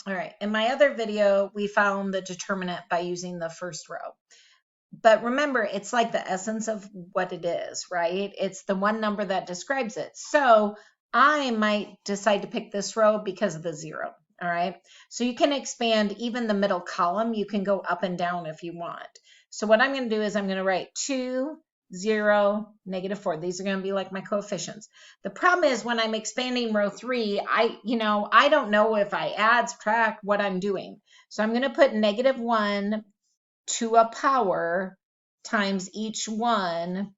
All right, in my other video, we found the determinant by using the first row. But remember, it's like the essence of what it is, right? It's the one number that describes it. So I might decide to pick this row because of the 0. All right. So you can expand even the middle column. You can go up and down if you want. So what I'm going to do is I'm going to write 2, 0, -4. These are going to be like my coefficients. The problem is when I'm expanding row 3, I don't know if I add, subtract, what I'm doing. So I'm going to put -1 to a power times each one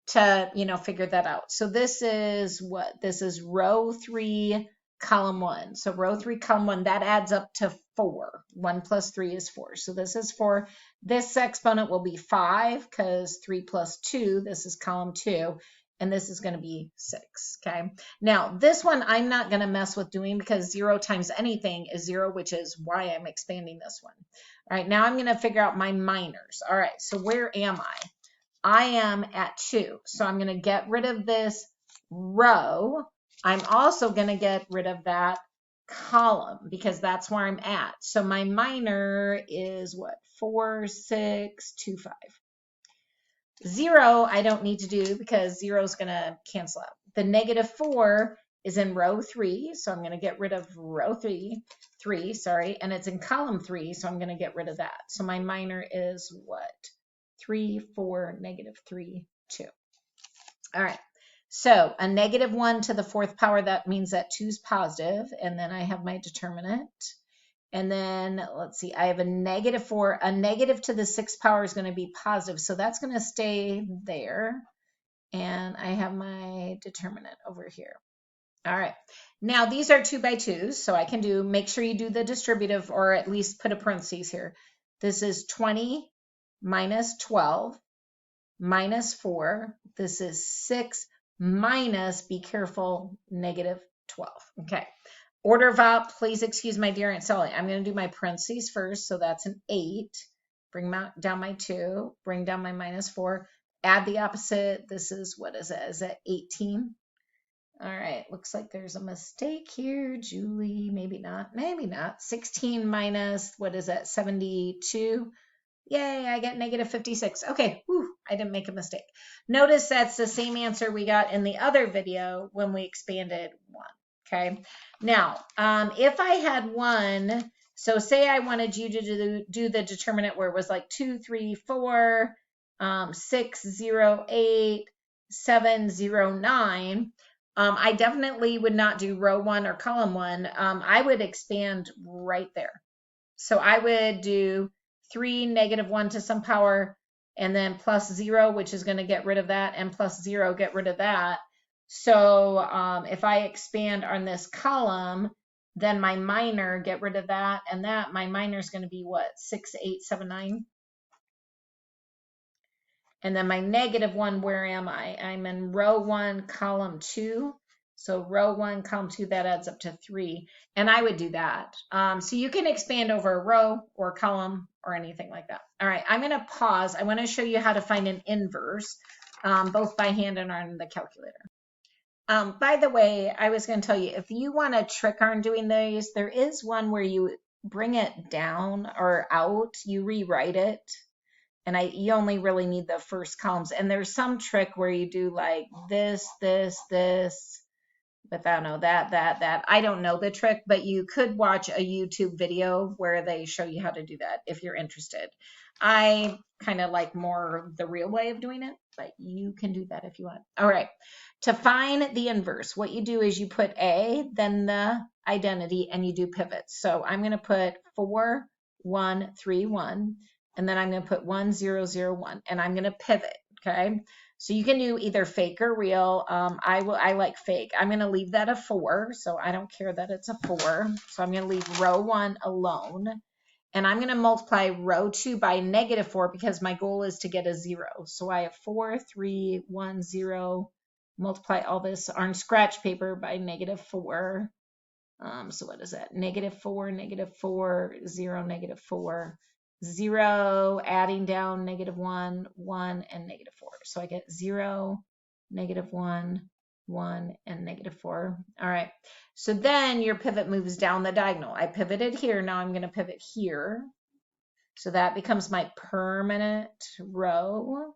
to, figure that out. So this is what? This is row 3, column 1. So row 3, column 1, that adds up to 4. 1 plus 3 is 4. So this is 4. This exponent will be 5 because 3 plus 2, this is column 2. And this is going to be 6, okay? Now, this one I'm not going to mess with doing because 0 times anything is 0, which is why I'm expanding this one. All right, now I'm going to figure out my minors. All right, so where am I? I am at 2, so I'm going to get rid of this row. I'm also going to get rid of that column because that's where I'm at. So my minor is what? 4, 6, 2, 5. 0, I don't need to do because 0 is going to cancel out. The -4 is in row 3, so I'm going to get rid of row 3, and it's in column 3, so I'm going to get rid of that. So my minor is what? 3, 4, -3, 2. All right, so a -1 to the 4th power, that means that 2 is positive, and then I have my determinant. And then let's see, I have a -4. A negative to the 6th power is going to be positive, so that's going to stay there. And I have my determinant over here. All right, now these are 2 by 2s, so I can make sure you do the distributive or at least put a parentheses here. This is 20 minus 12 minus 4. This is 6 minus, be careful, -12. Okay. Order of op, please excuse my dear Aunt Sally. I'm going to do my parentheses first, so that's an 8. Bring down my 2, bring down my -4, add the opposite. This is, what is it? Is that 18? All right, looks like there's a mistake here, Julie. Maybe not, maybe not. 16 minus, what is that, 72? Yay, I get -56. Okay, whew, I didn't make a mistake. Notice that's the same answer we got in the other video when we expanded 1. Okay, now, if I had 1, so say I wanted you to do the determinant where it was like 2, 3, 4, 6, 0, 8, 7, 0, 9, I definitely would not do row 1 or column 1. I would expand right there. So I would do 3, -1 to some power, and then plus 0, which is going to get rid of that, and plus 0, get rid of that. So if I expand on this column, then my minor, get rid of that and that, my minor is going to be what? 6, 8, 7, 9. And then my -1, where am I? I'm in row 1, column 2. So row 1, column 2, that adds up to 3. And I would do that. So you can expand over a row or column or anything like that. All right, I'm going to pause. I want to show you how to find an inverse, both by hand and on the calculator. By the way, I was going to tell you, if you want a trick on doing these, there is one where you bring it down or out, you rewrite it. And you only really need the first columns. And there's some trick where you do like this, this, this, without that. I don't know the trick, but you could watch a YouTube video where they show you how to do that if you're interested. I kind of like more the real way of doing it, but you can do that if you want. All right. To find the inverse, what you do is you put A, then the identity, and you do pivots. So I'm going to put 4, 1, 3, 1. And then I'm going to put 1, 0, 0, 1, and I'm going to pivot, okay? So you can do either fake or real. I like fake. I'm going to leave that a 4, so I don't care that it's a 4. So I'm going to leave row 1 alone. And I'm going to multiply row 2 by -4 because my goal is to get a 0. So I have 4, 3, 1, 0. Multiply all this on scratch paper by -4. So what is that? -4, -4, 0, -4. 0, adding down -1, 1, and -4. So I get 0, -1, 1, and -4. All right. So then your pivot moves down the diagonal. I pivoted here. Now I'm going to pivot here. So that becomes my permanent row.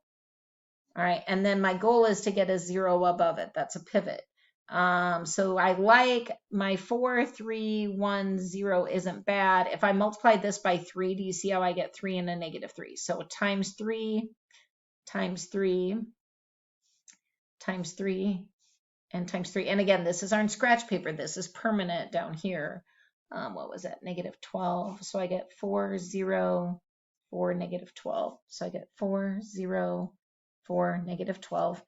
All right. And then my goal is to get a 0 above it. That's a pivot. So I like my 4, 3, 1, 0 isn't bad. If I multiply this by 3, do you see how I get 3 and a -3? So times 3, times 3, times 3, and times 3. And again, this is on scratch paper. This is permanent down here. What was that? -12. So I get 4, 0, 4, -12. So I get 4, 0, 4, -12.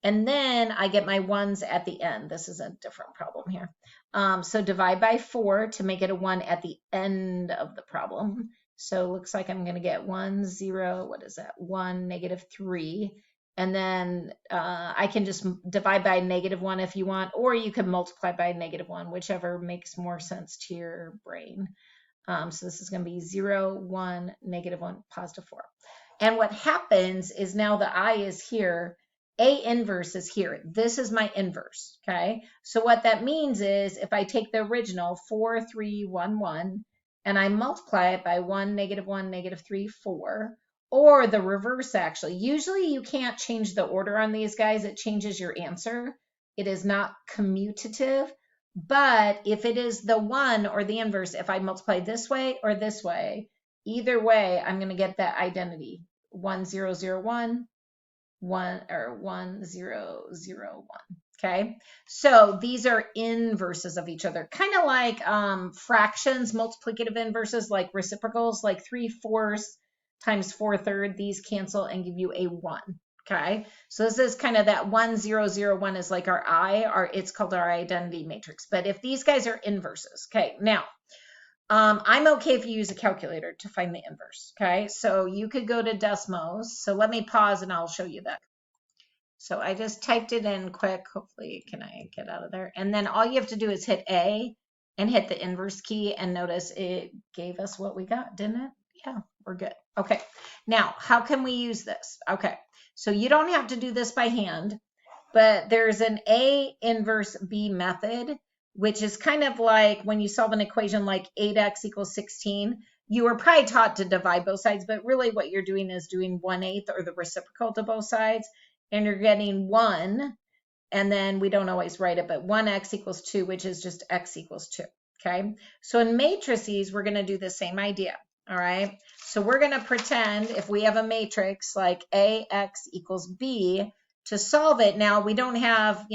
And then I get my ones at the end. This is a different problem here. So divide by 4 to make it a 1 at the end of the problem. So it looks like I'm going to get 1, 0, what is that? 1, -3. And then I can just divide by -1 if you want, or you can multiply by -1, whichever makes more sense to your brain. So this is going to be 0, 1, -1, +4. And what happens is now the I is here, A inverse is here. This is my inverse, okay? So what that means is if I take the original 4, 3, 1, 1, and I multiply it by 1, -1, -3, 4, or the reverse actually. Usually you can't change the order on these guys. It changes your answer. It is not commutative. But if it is the 1 or the inverse, if I multiply this way or this way, either way, I'm going to get that identity. 1, 0, 0, 1, 1 or 1, 0, 0, 1. Okay, so these are inverses of each other, kind of like fractions, multiplicative inverses, like reciprocals, like 3/4 times 4/3. These cancel and give you a 1. Okay, so this is kind of that 1, 0, 0, 1 is like our I, it's called our identity matrix. But if these guys are inverses, okay, now I'm okay if you use a calculator to find the inverse. Okay, so you could go to Desmos. So let me pause and I'll show you that. So I just typed it in quick. Hopefully, can I get out of there? And then all you have to do is hit A and hit the inverse key, and notice it gave us what we got, didn't it? Yeah, we're good. Okay, now how can we use this? Okay, so you don't have to do this by hand, but there's an A inverse B method, which is kind of like when you solve an equation like 8x = 16. You were probably taught to divide both sides, but really what you're doing is doing 1/8 or the reciprocal to both sides, and you're getting 1, and then we don't always write it, but 1x = 2, which is just x = 2. Okay, so in matrices, we're going to do the same idea. All right, so we're going to pretend if we have a matrix like AX = B, to solve it. Now we don't have,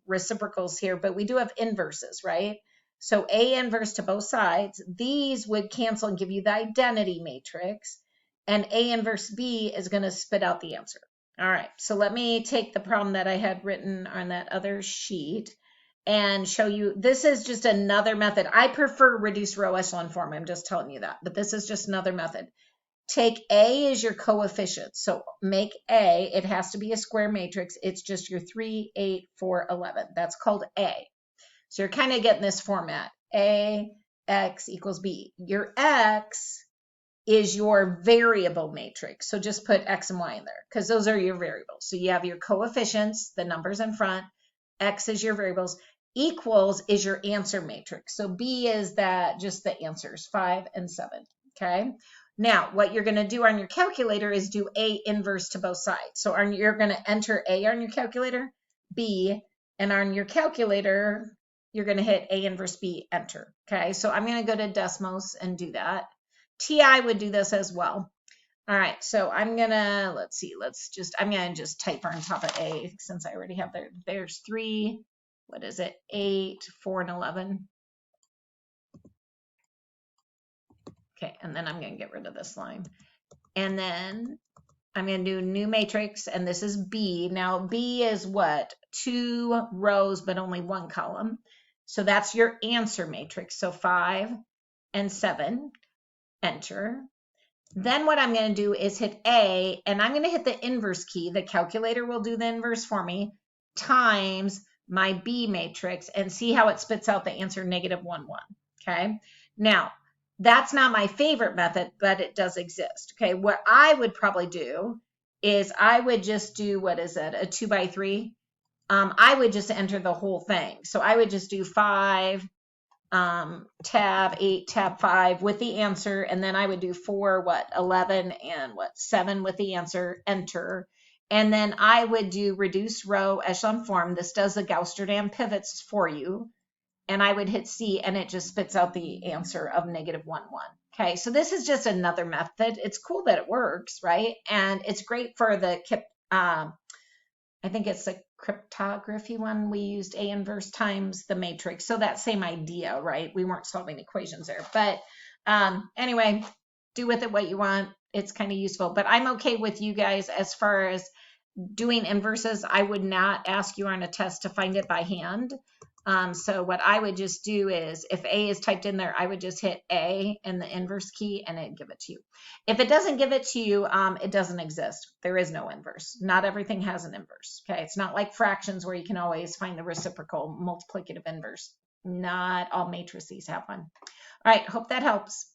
reciprocals here, but we do have inverses, right? So A inverse to both sides, these would cancel and give you the identity matrix, and A inverse B is going to spit out the answer. All right, so let me take the problem that I had written on that other sheet and show you. This is just another method. I prefer reduced row echelon form. I'm just telling you that, but this is just another method. Take A as your coefficient. So make A, it has to be a square matrix. It's just your 3, 8, 4, 11. That's called A. So you're kind of getting this format. A, X = B. Your X is your variable matrix. So just put X and Y in there because those are your variables. So you have your coefficients, the numbers in front. X is your variables. Equals is your answer matrix. So B is that, just the answers, 5 and 7. Okay. Now, what you're going to do on your calculator is do A inverse to both sides. So you're going to enter A on your calculator, B, and on your calculator, you're going to hit A inverse B, enter. Okay, so I'm going to go to Desmos and do that. TI would do this as well. All right, so I'm going to, I'm going to just type on top of A since I already have there's 3, 8, 4, and 11. Okay, and then I'm going to get rid of this line. And then I'm going to do new matrix, and this is B. Now, B is what? 2 rows, but only 1 column. So that's your answer matrix. So 5 and 7, enter. Then what I'm going to do is hit A, and I'm going to hit the inverse key. The calculator will do the inverse for me, times my B matrix, and see how it spits out the answer -1, 1. Okay, now, that's not my favorite method, but it does exist. Okay, what I would probably do is I would just do, a 2 by 3. I would just enter the whole thing. So I would just do 5, tab 8, tab 5 with the answer, and then I would do 4, 11, and 7 with the answer, enter. And then I would do reduce row echelon form. This does the Gauss-Jordan pivots for you. And I would hit C, and it just spits out the answer of -1, 1. Okay, so this is just another method. It's cool that it works, right? And it's great for the I think it's the cryptography one. We used A inverse times the matrix. So that same idea, right? We weren't solving equations there. But anyway, do with it what you want. It's kind of useful. But I'm okay with you guys as far as doing inverses. I would not ask you on a test to find it by hand. So what I would just do is if A is typed in there, I would just hit A and the inverse key and it'd give it to you. If it doesn't give it to you, it doesn't exist. There is no inverse. Not everything has an inverse. Okay. It's not like fractions where you can always find the reciprocal multiplicative inverse. Not all matrices have one. All right. Hope that helps.